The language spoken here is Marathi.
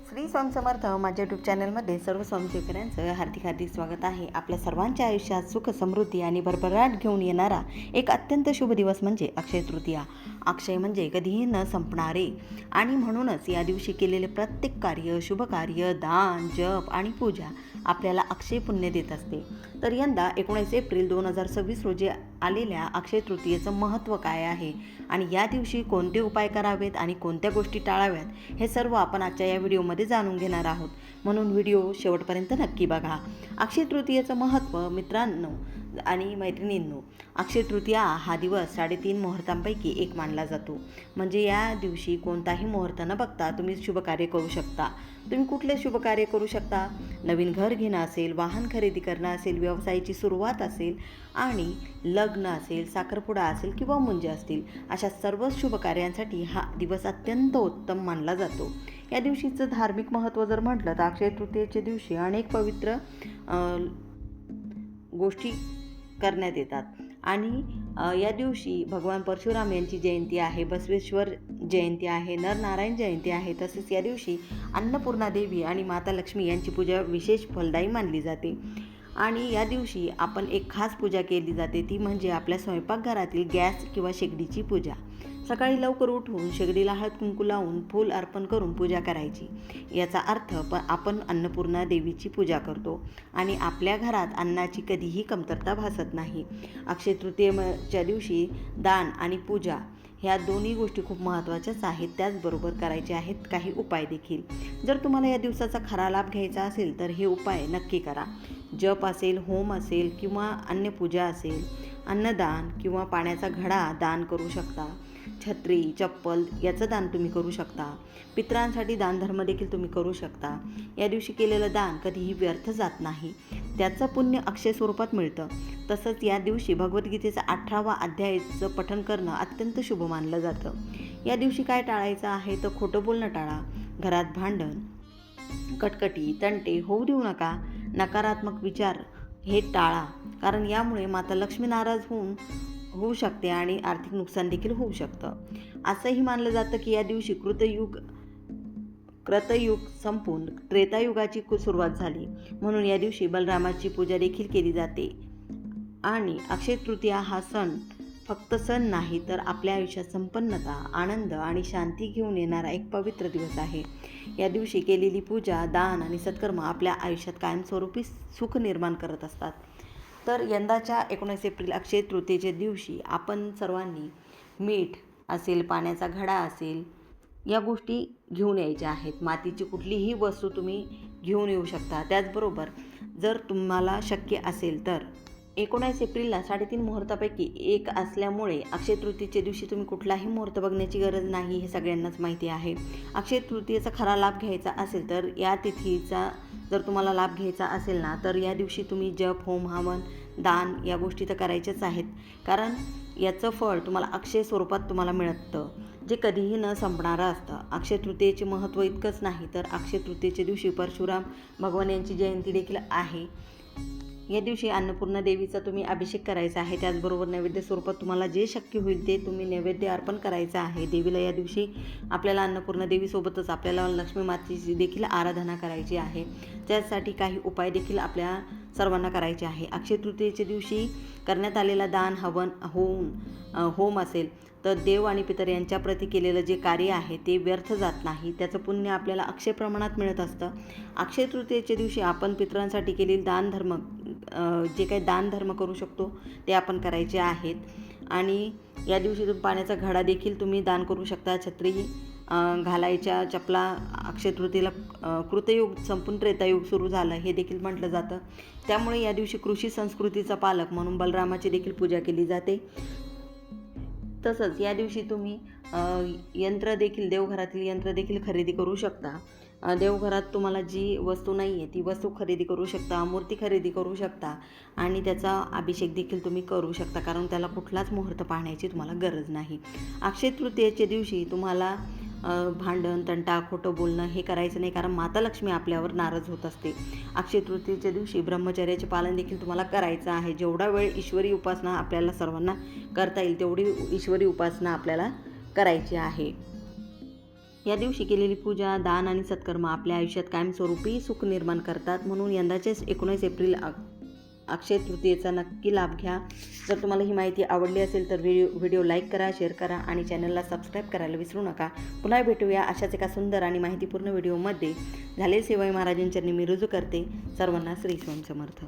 श्री स्वामी समर्थ माझ्या यूट्यूब चॅनलमध्ये सर्व स्वामीसेवकांचं हार्दिक हार्दिक स्वागत आहे. आपल्या सर्वांच्या आयुष्यात सुख समृद्धी आणि भरभराट घेऊन येणारा एक अत्यंत शुभ दिवस म्हणजे अक्षय तृतीया. अक्षय म्हणजे कधीही न संपणारे आणि म्हणूनच या दिवशी केलेले प्रत्येक कार्य, शुभ कार्य, दान, जप आणि पूजा आपल्याला अक्षय पुण्य देत असते. तर यंदा 19 एप्रिल 2026 रोजी आलेल्या अक्षय तृतीयेचं महत्त्व काय आहे आणि या दिवशी कोणते उपाय करावेत आणि कोणत्या गोष्टी टाळाव्यात हे सर्व आपण आजच्या या व्हिडिओमध्ये जाणून घेणार आहोत. म्हणून व्हिडिओ शेवटपर्यंत नक्की बघा. अक्षय तृतीयेचं महत्त्व मित्रांनो आणि मैत्रिणींनो, अक्षय तृतीया हा दिवस 3.5 मुहूर्तांपैकी एक मानला जातो. म्हणजे या दिवशी कोणताही मुहूर्त न बघता तुम्ही शुभकार्य करू शकता. तुम्ही कुठले शुभकार्य करू शकता? नवीन घर घेणं असेल, वाहन खरेदी करणं असेल, व्यवसायाची सुरुवात असेल आणि लग्न असेल, साखरपुडा असेल किंवा मुंज असतील, अशा सर्व शुभकार्यांसाठी हा दिवस अत्यंत उत्तम मानला जातो. या दिवशीचं धार्मिक महत्त्व जर म्हटलं तर अक्षय तृतीयेच्या दिवशी अनेक पवित्र गोष्टी करण्यात येतात आणि या दिवशी भगवान परशुराम यांची जयंती आहे, बसवेश्वर जयंती आहे, नरनारायण जयंती आहे. तसेच या दिवशी अन्नपूर्णा देवी आणि माता लक्ष्मी यांची पूजा विशेष फलदायी मानली जाते. आणि या दिवशी आपण एक खास पूजा केली जाते, ती म्हणजे आपल्या स्वयंपाकघरातील गॅस किंवा शेगडीची पूजा. सकाळी लवकर उठून शेगडीला हळद कुंकू लावून फूल अर्पण करून पूजा करायची. याचा अर्थ आपण अन्नपूर्णा देवीची पूजा करतो आणि आपल्या घरात अन्नाची कधीही कमतरता भासत नाही. अक्षय तृतीयेच्या दिवशी दान आणि पूजा ह्या दोन्ही गोष्टी खूप महत्त्वाच्याच आहेत. त्याचबरोबर करायचे आहेत काही उपाय देखील. जर तुम्हाला या दिवसाचा खरा लाभ घ्यायचा असेल तर हे उपाय नक्की करा. जप असेल, होम असेल किंवा अन्नपूजा असेल, अन्नदान किंवा पाण्याचा घडा दान करू शकता. छत्री, चप्पल याचं दान तुम्ही करू शकता. पितरांसाठी दानधर्म देखील तुम्ही करू शकता. या दिवशी केलेलं दान कधीही व्यर्थ जात नाही, त्याचं पुण्य अक्षय स्वरूपात मिळतं. तसंच या दिवशी भगवद्गीतेचा 18वा अध्यायाचं पठण करणं अत्यंत शुभ मानलं जातं. या दिवशी काय टाळायचं आहे तर खोटं बोलणं टाळा. घरात भांडण, कटकटी, तंटे होऊ देऊ नका. नकारात्मक विचार हे टाळा, कारण यामुळे माता लक्ष्मी नाराज होऊ शकते आणि आर्थिक नुकसान देखील होऊ शकतं. असंही मानलं जातं की या दिवशी कृतयुग संपून त्रेतायुगाची सुरुवात झाली. म्हणून या दिवशी बलरामाची पूजा देखील केली जाते. आणि अक्षय तृतीया हा सण फक्त सण नाही तर आपल्या आयुष्यात संपन्नता, आनंद आणि शांती घेऊन येणारा एक पवित्र दिवस आहे. या दिवशी केलेली पूजा, दान आणि सत्कर्म आपल्या आयुष्यात कायमस्वरूपी सुख निर्माण करत असतात. तर यंदाच्या 19 एप्रिल अक्षय तृतीयेच्या दिवशी आपण सर्वांनी मीठ असेल, पाण्याचा घडा असेल, या गोष्टी घेऊन यायच्या आहेत. मातीची कुठलीही वस्तू तुम्ही घेऊन येऊ शकता. त्याचबरोबर जर तुम्हाला शक्य असेल तर 19 एप्रिलला 3.5 मुहूर्तापैकी एक असल्यामुळे अक्षय तृतीयेच्या दिवशी तुम्ही कुठलाही मुहूर्त बघण्याची गरज नाही, हे सगळ्यांनाच माहिती आहे. अक्षय तृतीयेचा खरा लाभ घ्यायचा असेल तर या तिथीचा जर तुम्हाला लाभ घ्यायचा असेल ना, तर या दिवशी तुम्ही जप, होम, हवन, दान या गोष्टी तर करायच्याच आहेत. कारण याचं फळ तुम्हाला अक्षय स्वरूपात तुम्हाला मिळतं, जे कधीही न संपणारं असतं. अक्षय तृतीयेचे महत्त्व इतकंच नाही तर अक्षय तृतीयेच्या दिवशी परशुराम भगवान यांची जयंती देखील आहे. या दिवशी अन्नपूर्णा देवीचा तुम्ही अभिषेक करायचा आहे. त्याचबरोबर नैवेद्य स्वरूपात तुम्हाला जे शक्य होईल ते तुम्ही नैवेद्य अर्पण करायचं आहे देवीला. या दिवशी आपल्याला अन्नपूर्णा देवीसोबतच आपल्याला लक्ष्मी मातेची देखील आराधना करायची आहे. त्यासाठी काही उपाय देखील आपल्या सर्वांना करायचे आहे. अक्षय तृतीयेच्या दिवशी करण्यात आलेला दान, हवन, होम असेल तर देव आणि पितर यांच्या प्रती केलेलं जे कार्य आहे ते व्यर्थ जात नाही, त्याचं पुण्य आपल्याला अक्षय प्रमाणात मिळत असतं. अक्षय तृतीयेच्या दिवशी आपण पितरांसाठी केलेले दानधर्म, जे काही दानधर्म करू शकतो ते आपण करायचे आहेत. आणि या दिवशी तुम्ही पाण्याचा घडा देखील तुम्ही दान करू शकता. छत्री घालायच्या, चपला. अक्षय तृतीयेला कृतयुग संपून त्रेतायुग सुरू झालं हे देखील म्हटलं जातं. त्यामुळे या दिवशी कृषी संस्कृतीचा पालक म्हणून बलरामाची देखील पूजा केली जाते. तसंच या दिवशी तुम्ही यंत्र देखील, देवघरातील यंत्र देखील खरेदी करू शकता. देवघरात तुम्हाला जी वस्तू नाही आहे ती वस्तू खरेदी करू शकता, मूर्ती खरेदी करू शकता आणि त्याचा अभिषेक देखील तुम्ही करू शकता, कारण त्याला कुठलाच मुहूर्त पाहण्याची तुम्हाला गरज नाही. अक्षय तृतीयेच्या दिवशी तुम्हाला भांडण, तंटा, खोटं बोलणं हे करायचं नाही, कारण माता लक्ष्मी आपल्यावर नाराज होत असते. अक्षय तृतीयेच्या दिवशी ब्रह्मचर्याचे पालन देखील तुम्हाला करायचं आहे. जेवढा वेळ ईश्वरी उपासना आपल्याला सर्वांना करता येईल तेवढी ईश्वरी उपासना आपल्याला करायची आहे. या दिवशी केलेली पूजा, दान आणि सत्कर्म आपल्या आयुष्यात कायमस्वरूपी सुख निर्माण करतात. म्हणून यंदाचे 19 एप्रिल अक्षय तृतीयेचा नक्की लाभ घ्या. जर तुम्हाला ही माहिती आवडली असेल तर व्हिडिओ लाईक करा, शेअर करा आणि चॅनलला सबस्क्राईब करायला विसरू नका. पुन्हा भेटूया अशाच एका सुंदर आणि माहितीपूर्ण व्हिडिओमध्ये. झाले सेवाई महाराजांच्या चरणी मी रुजू करते. सर्वांना श्री स्वामी समर्थ.